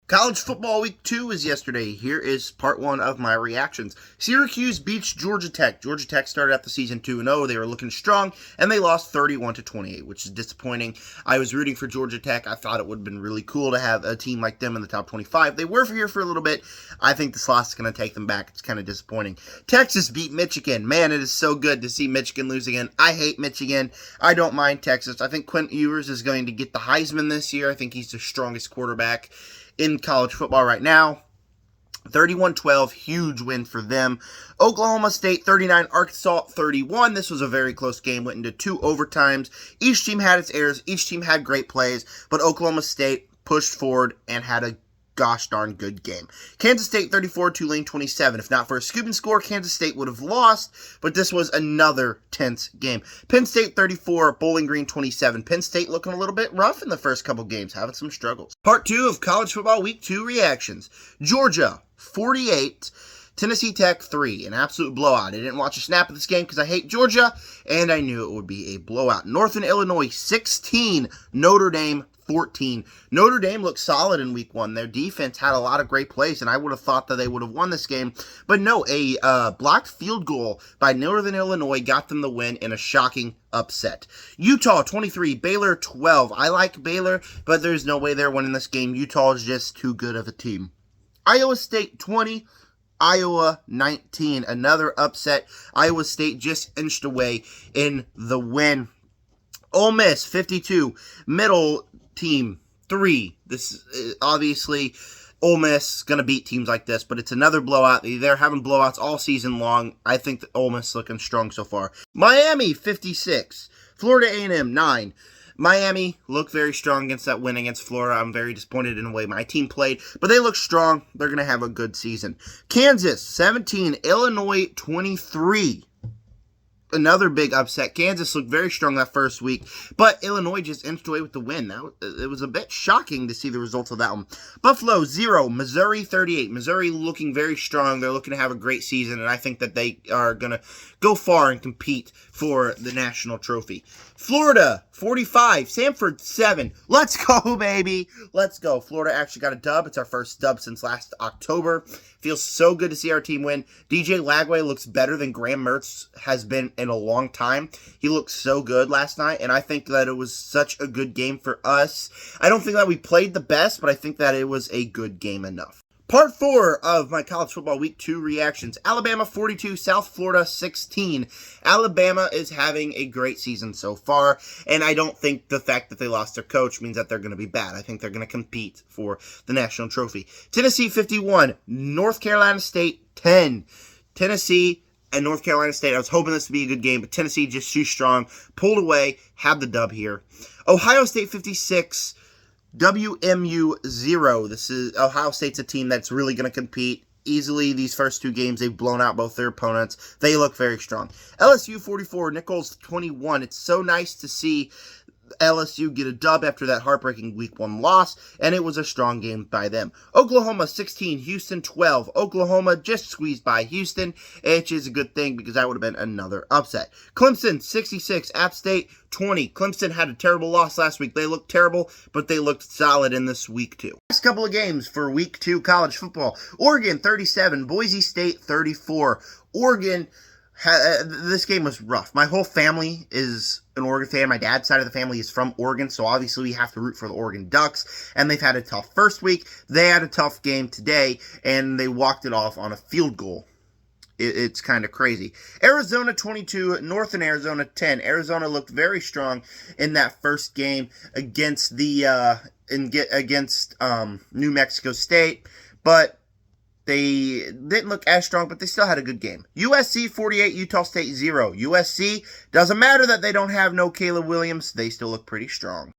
College football week 2 is yesterday. Here is part 1 of my reactions. Syracuse beats Georgia Tech. Georgia Tech started out the season 2-0. They were looking strong, and they lost 31-28, which is disappointing. I was rooting for Georgia Tech. I thought it would have been really cool to have a team like them in the top 25. They were here for a little bit. I think this loss is going to take them back. It's kind of disappointing. Texas beat Michigan. Man, it is so good to see Michigan lose again. I hate Michigan. I don't mind Texas. I think Quinn Ewers is going to get the Heisman this year. I think he's the strongest quarterback in college football right now. 31-12, huge win for them. Oklahoma State 39, Arkansas 31. This was a very close game, went into 2 overtimes. Each team had its errors, each team had great plays, but Oklahoma State pushed forward and had a gosh darn good game. Kansas State 34, Tulane 27. If not for a scooping score, Kansas State would have lost, but this was another tense game. Penn State 34, Bowling Green 27. Penn State looking a little bit rough in the first couple games, having some struggles. Part 2 of college football week 2 reactions. Georgia 48, Tennessee Tech 3, an absolute blowout. I didn't watch a snap of this game because I hate Georgia, and I knew it would be a blowout. Northern Illinois 16, Notre Dame 14. Notre Dame looked solid in week 1. Their defense had a lot of great plays, and I would have thought that they would have won this game. But no, a blocked field goal by Northern Illinois got them the win in a shocking upset. Utah 23, Baylor 12. I like Baylor, but there's no way they're winning this game. Utah is just too good of a team. Iowa State 20, Iowa 19. Another upset. Iowa State just inched away in the win. Ole Miss 52, Middle Team 3. This is obviously Ole Miss going to beat teams like this, but it's another blowout. They're having blowouts all season long. I think that Ole Miss is looking strong so far. Miami 56, Florida A&M 9. Miami looked very strong against that win against Florida. I'm very disappointed in the way my team played, but they look strong. They're going to have a good season. Kansas 17, Illinois 23. Another big upset. Kansas looked very strong that first week, but Illinois just inched away with the win. It was a bit shocking to see the results of that one. Buffalo 0, Missouri 38. Missouri looking very strong. They're looking to have a great season, and I think that they are going to go far and compete for the national trophy. Florida 45, Samford 7. Let's go, baby. Let's go. Florida actually got a dub. It's our first dub since last October. Feels so good to see our team win. DJ Lagway looks better than Graham Mertz has been in a long time. He looked so good last night, and I think that it was such a good game for us. I don't think that we played the best, but I think that it was a good game enough. Part 4 of my college football week 2 reactions. Alabama 42, South Florida 16. Alabama is having a great season so far, and I don't think the fact that they lost their coach means that they're going to be bad. I think they're going to compete for the national trophy. Tennessee 51, North Carolina State 10. Tennessee and North Carolina State, I was hoping this would be a good game, but Tennessee just too strong. Pulled away, had the dub here. Ohio State 56, WMU 0. This is Ohio State's a team that's really going to compete easily. These first 2 games, they've blown out both their opponents. They look very strong. LSU 44, Nichols 21. It's so nice to see LSU get a dub after that heartbreaking week 1 loss, and it was a strong game by them. Oklahoma 16, Houston 12. Oklahoma just squeezed by Houston, which is a good thing because that would have been another upset. Clemson 66, App State 20. Clemson had a terrible loss last week. They looked terrible, but they looked solid in this week 2. Next couple of games for week 2 college football. Oregon 37, Boise State 34. Oregon, this game was rough. My whole family is an Oregon fan. My dad's side of the family is from Oregon, so obviously we have to root for the Oregon Ducks, and they've had a tough first week. They had a tough game today, and they walked it off on a field goal. It's kind of crazy. Arizona 22, Northern Arizona 10. Arizona looked very strong in that first game against New Mexico State, but they didn't look as strong, but they still had a good game. USC 48, Utah State 0. USC, doesn't matter that they don't have no Caleb Williams. They still look pretty strong.